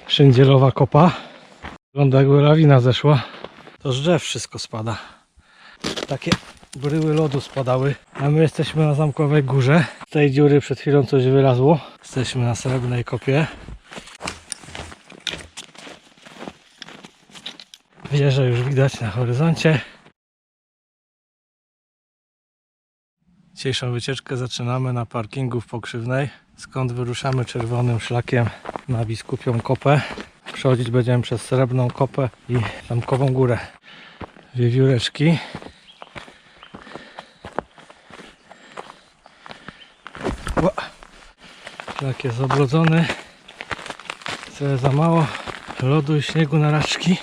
Szyndzielowa kopa. Wygląda, jakby lawina zeszła. To z drzew wszystko spada. Takie bryły lodu spadały. A my jesteśmy na Zamkowej Górze. Z tej dziury przed chwilą coś wylazło. Jesteśmy na Srebrnej Kopie. Wieżę już widać na horyzoncie. Dzisiejszą wycieczkę zaczynamy na parkingu w Pokrzywnej, skąd wyruszamy czerwonym szlakiem na Biskupią Kopę. Przechodzić będziemy przez Srebrną Kopę i Zamkową Górę. Wiewióreczki. Szlak jest obrodzony. Trochę za mało lodu i śniegu na raczki.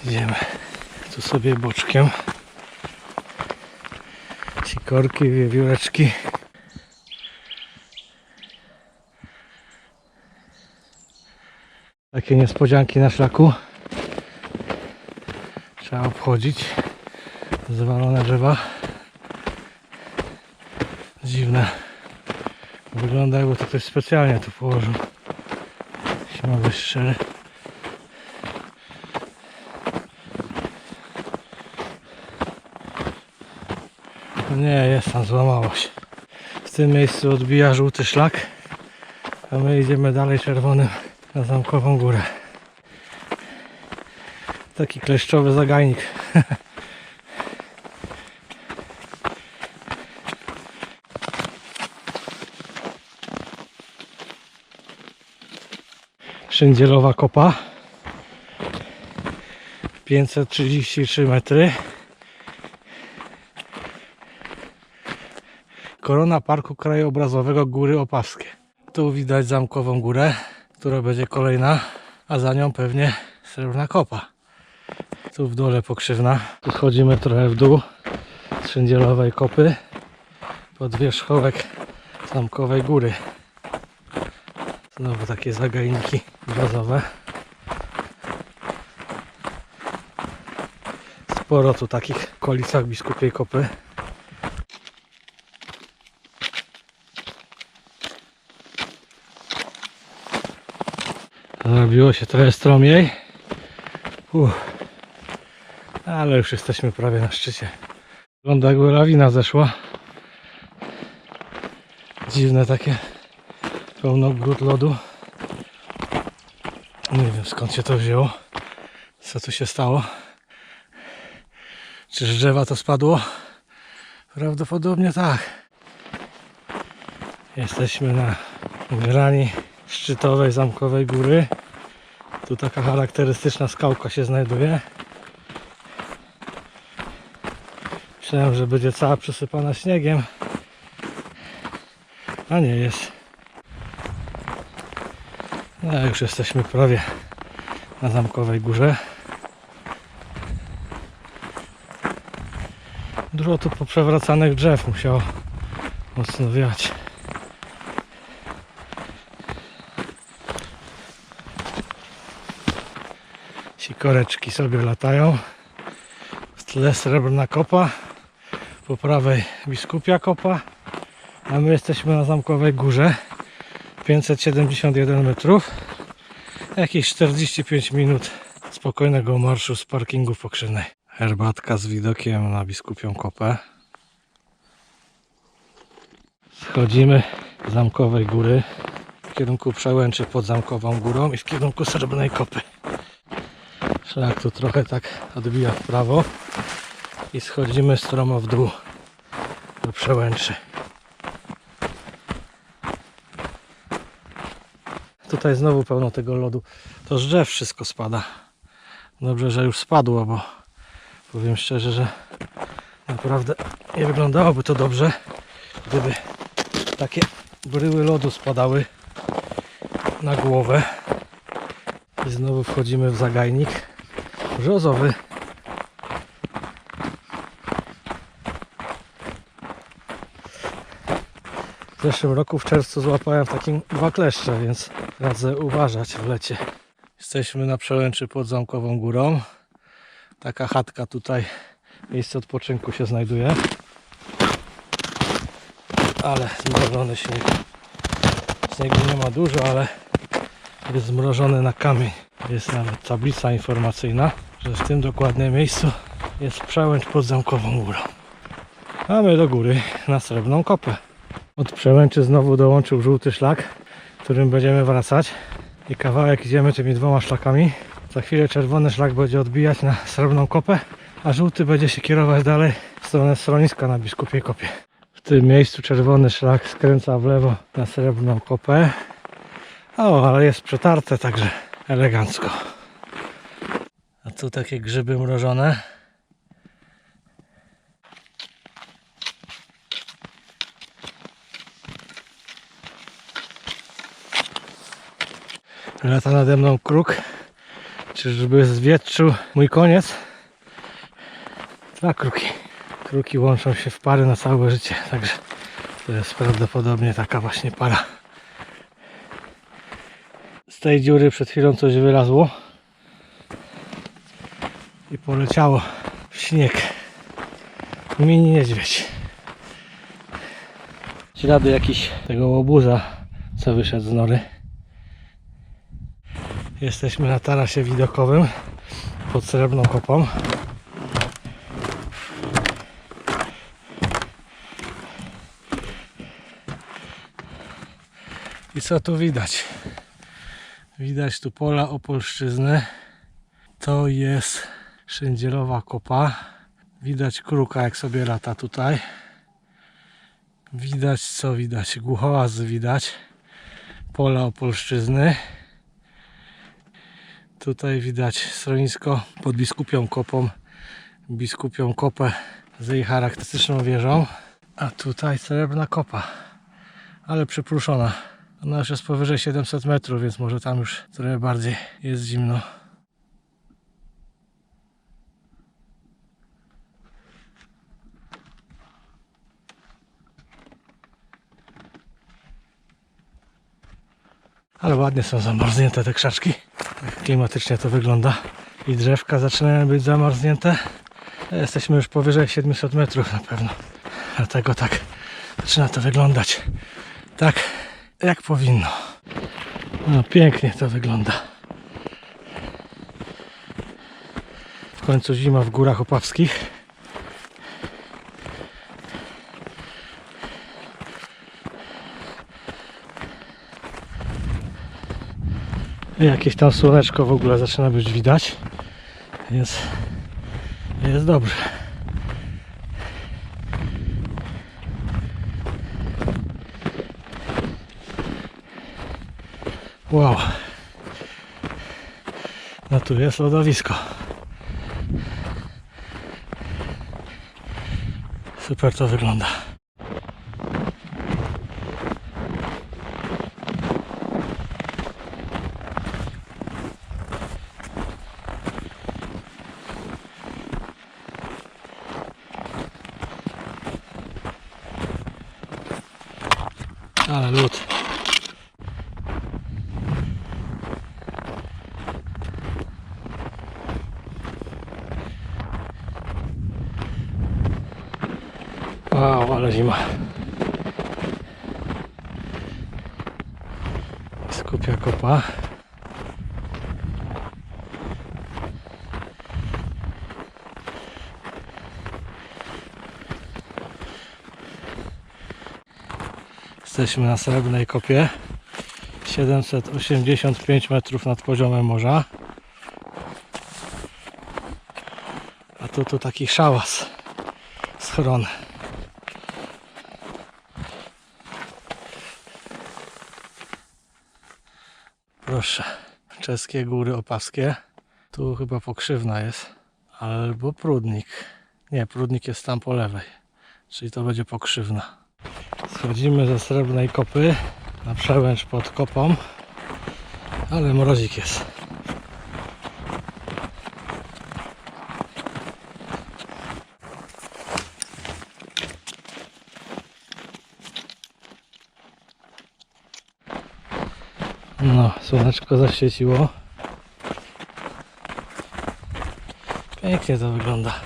Idziemy tu sobie boczkiem. Sikorki, wiewióreczki. Takie niespodzianki na szlaku. Trzeba obchodzić. Zwalone drzewa. Dziwne. Wygląda, jakby to ktoś specjalnie tu położył. Jeśli ma być szczery. No nie, jest tam, złamało się. W tym miejscu odbija żółty szlak, a my idziemy dalej czerwonym na Zamkową Górę. Taki kleszczowy zagajnik. Szyndzielowa kopa. 533 metry. Korona Parku Krajobrazowego Góry Opawskie. Tu widać Zamkową Górę, która będzie kolejna, a za nią pewnie Srebrna Kopa. Tu w dole Pokrzywna. Tu schodzimy trochę w dół z Szyndzielowej Kopy pod wierzchołek Zamkowej Góry. Znowu takie zagajniki brzozowe. Sporo tu takich w okolicach Biskupiej Kopy. Zrobiło się trochę stromiej. Ale już jesteśmy prawie na szczycie. Wygląda, jakby lawina zeszła. Dziwne takie. Pełno grud lodu. Nie wiem, skąd się to wzięło. Co tu się stało. Czy z drzewa to spadło? Prawdopodobnie tak. Jesteśmy na grani szczytowej Zamkowej Góry. Tu taka charakterystyczna skałka się znajduje. Myślałem, że będzie cała przysypana śniegiem, a nie jest. No już jesteśmy prawie na Zamkowej Górze. Dużo tu poprzewracanych drzew musiało mocno wiać. Sikoreczki sobie latają. W tle Srebrna Kopa. Po prawej Biskupia Kopa. A my jesteśmy na Zamkowej Górze. 571 metrów. Jakieś 45 minut spokojnego marszu z parkingu w Pokrzywnej. Herbatka z widokiem na Biskupią Kopę. Schodzimy z Zamkowej Góry w kierunku Przełęczy pod Zamkową Górą i w kierunku Srebrnej Kopy. Szlak tu trochę tak odbija w prawo i schodzimy stromo w dół do Przełęczy. Tutaj znowu pełno tego lodu. To z drzew wszystko spada. Dobrze, że już spadło, bo powiem szczerze, że naprawdę nie wyglądałoby to dobrze, gdyby takie bryły lodu spadały na głowę. I znowu wchodzimy w zagajnik brzozowy. W zeszłym roku w czerwcu złapałem takim 2 kleszcze, więc radzę uważać w lecie. Jesteśmy na Przełęczy pod Zamkową Górą. Taka chatka tutaj, miejsce odpoczynku się znajduje. Ale zmrożony śnieg. Śniegu nie ma dużo, ale jest zmrożony na kamień. Jest nawet tablica informacyjna, że w tym dokładnym miejscu jest przełęcz pod Zamkową Górą. A my do góry na Srebrną Kopę. Od przełęczy znowu dołączył żółty szlak, którym będziemy wracać. I kawałek idziemy tymi dwoma szlakami. Za chwilę czerwony szlak będzie odbijać na Srebrną Kopę, a żółty będzie się kierować dalej w stronę schroniska na Biskupiej Kopie. W tym miejscu czerwony szlak skręca w lewo na Srebrną Kopę. O, ale jest przetarte, także elegancko. A tu takie grzyby mrożone. Lata nade mną kruk. Czyżby zwietrzył mój koniec? Dwa kruki. Kruki łączą się w pary na całe życie, także to jest prawdopodobnie taka właśnie para. Z tej dziury przed chwilą coś wylazło i poleciało w śnieg. Mini niedźwiedź. Ślady jakiś tego łobuza, co wyszedł z nory. Jesteśmy na tarasie widokowym pod Srebrną Kopą. I co tu widać? Widać tu pola opolszczyzny. To jest Szędzielowa Kopa. Widać kruka, jak sobie lata tutaj. Widać co widać? Głuchołaz widać. Pola opolszczyzny. Tutaj widać schronisko pod Biskupią Kopą. Biskupią Kopę z jej charakterystyczną wieżą. A tutaj Srebrna Kopa. Ale przypruszona. Ona już jest powyżej 700 metrów, więc może tam już trochę bardziej jest zimno. Ale ładnie są zamarznięte te krzaczki. Tak klimatycznie to wygląda. I drzewka zaczynają być zamarznięte. Jesteśmy już powyżej 700 metrów na pewno. Dlatego tak zaczyna to wyglądać tak jak powinno. No pięknie to wygląda. W końcu zima w Górach Opawskich. Jakieś tam słoneczko w ogóle zaczyna być widać, więc jest dobrze. Wow. No tu jest lodowisko. Super to wygląda. Ale lód. Wow, ale zima. Skupia Kopa. Jesteśmy na Srebrnej Kopie. 785 metrów nad poziomem morza. A tu taki szałas. Schron. Proszę. Czeskie Góry Opawskie. Tu chyba Pokrzywna jest. Albo Prudnik. Nie, Prudnik jest tam po lewej. Czyli to będzie Pokrzywna. Schodzimy ze Srebrnej Kopy na przełęcz pod Kopą. Ale mrozik jest. No, słoneczko zaświeciło. Pięknie to wygląda.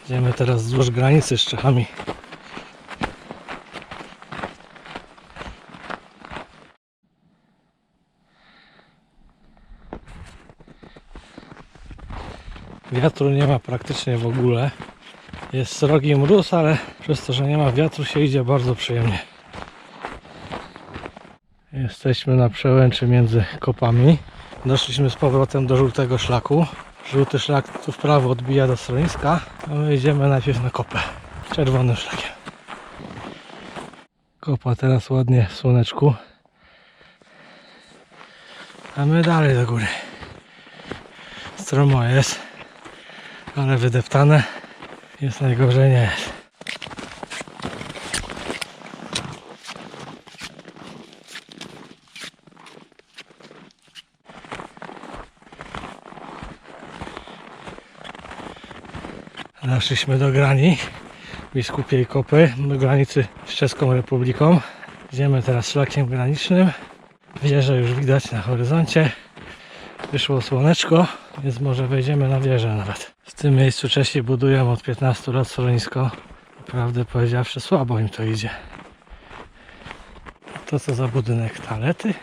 Idziemy teraz wzdłuż granicy z Czechami. Wiatru nie ma praktycznie w ogóle. Jest srogi mróz, ale przez to, że nie ma wiatru, się idzie bardzo przyjemnie. Jesteśmy na przełęczy między kopami. Doszliśmy z powrotem do żółtego szlaku. Żółty szlak tu w prawo odbija do schroniska, a my idziemy najpierw na kopę czerwonym szlakiem. Kopa teraz ładnie w słoneczku, a my dalej do góry. Stromo jest, ale wydeptane. Jest najgorzej nie jest. Doszliśmy do grani Biskupiej Kopy, do granicy z Czeską Republiką. Idziemy teraz szlakiem granicznym. Wieżę już widać na horyzoncie. Wyszło słoneczko, więc może wejdziemy na wieżę nawet. W tym miejscu Czesi budują od 15 lat schronisko. Prawdę powiedziawszy, słabo im to idzie. To co za budynek? Toalety?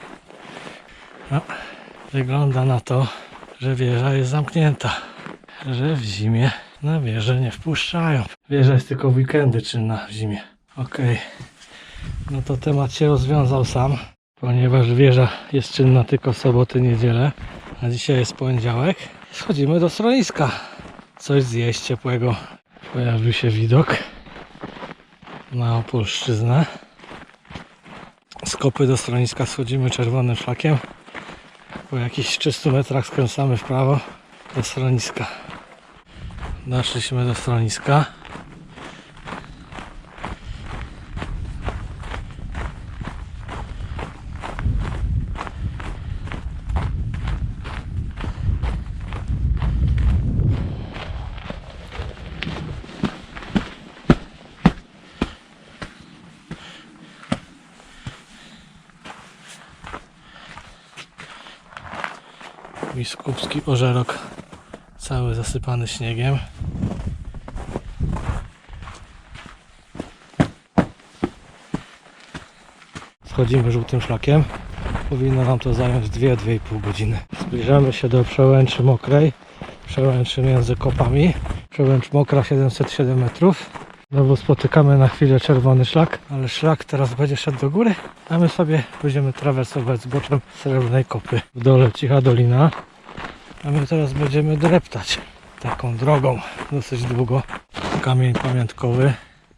No, wygląda na to, że wieża jest zamknięta. Że w zimie na wieżę nie wpuszczają. Wieża jest tylko w weekendy czynna w zimie. Okej. No to temat się rozwiązał sam, ponieważ wieża jest czynna tylko w soboty, niedzielę. A dzisiaj jest poniedziałek. Schodzimy do schroniska. Coś zjeść ciepłego. Pojawił się widok na Opolszczyznę. Z kopy do schroniska schodzimy czerwonym szlakiem. Po jakichś 300 metrach skręcamy w prawo do schroniska. Doszliśmy do schroniska. Biskupski ożerok cały zasypany śniegiem. Schodzimy żółtym szlakiem. Powinno nam to zająć 2-2,5 godziny. Zbliżamy się do przełęczy mokrej. Przełęczy między kopami. Przełęcz mokra 707 metrów. Znowu spotykamy na chwilę czerwony szlak, ale szlak teraz będzie szedł do góry, a my sobie będziemy trawersować zboczem Srebrnej Kopy. W dole cicha dolina, a my teraz będziemy dreptać taką drogą dosyć długo. Kamień pamiątkowy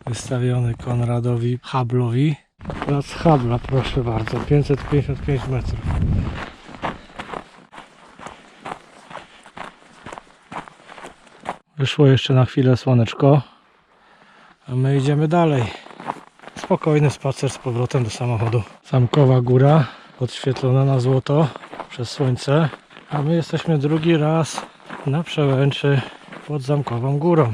wystawiony Konradowi Hablowi. Plac Habla, proszę bardzo, 555 metrów. Wyszło jeszcze na chwilę słoneczko, a my idziemy dalej. Spokojny spacer z powrotem do samochodu. Zamkowa Góra, podświetlona na złoto przez słońce, a my jesteśmy drugi raz na przełęczy pod Zamkową Górą.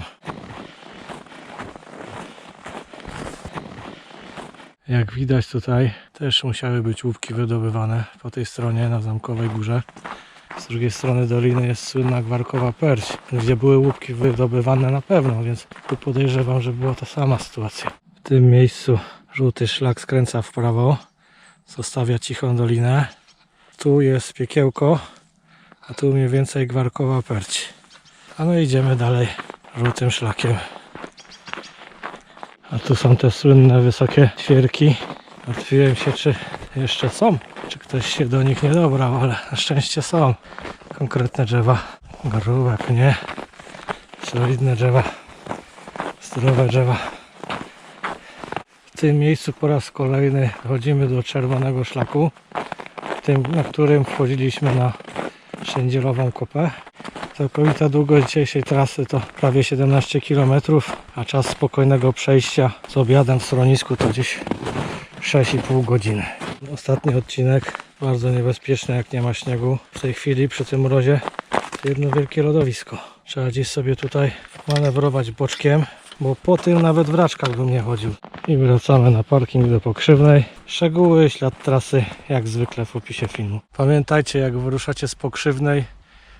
Jak widać tutaj też musiały być łupki wydobywane po tej stronie na Zamkowej Górze. Z drugiej strony doliny jest słynna Gwarkowa Perć, gdzie były łupki wydobywane na pewno, więc tu podejrzewam, że była ta sama sytuacja. W tym miejscu żółty szlak skręca w prawo, zostawia cichą dolinę. Tu jest Piekiełko, a tu mniej więcej Gwarkowa Perć. A my idziemy dalej żółtym szlakiem. A tu są te słynne wysokie świerki. Martwiłem się, czy jeszcze są, czy ktoś się do nich nie dobrał, ale na szczęście są konkretne drzewa, grube pnie, solidne drzewa, zdrowe drzewa. W tym miejscu po raz kolejny chodzimy do czerwonego szlaku, tym, na którym wchodziliśmy na Szyndzielową Kopę. Całkowita długość dzisiejszej trasy to prawie 17 km, a czas spokojnego przejścia z obiadem w schronisku to gdzieś 6,5 godziny. Ostatni odcinek, bardzo niebezpieczny, jak nie ma śniegu. W tej chwili przy tym mrozie to jedno wielkie lodowisko. Trzeba gdzieś sobie tutaj manewrować boczkiem, bo po tym nawet w raczkach bym nie chodził. I wracamy na parking do Pokrzywnej. Szczegóły, ślad trasy jak zwykle w opisie filmu. Pamiętajcie, jak wyruszacie z Pokrzywnej,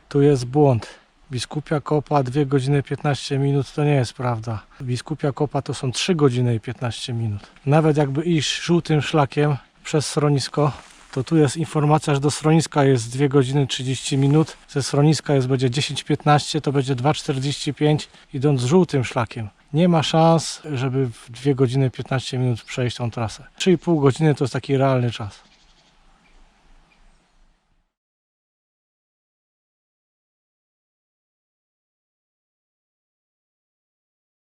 tu jest błąd. Biskupia Kopa 2 godziny 15 minut to nie jest prawda. Biskupia Kopa to są 3 godziny i 15 minut. Nawet jakby iść żółtym szlakiem przez schronisko, to tu jest informacja, że do schroniska jest 2 godziny 30 minut. Ze schroniska będzie 10:15, to będzie 2:45 idąc żółtym szlakiem. Nie ma szans, żeby w 2 godziny 15 minut przejść tą trasę. 3,5 godziny to jest taki realny czas.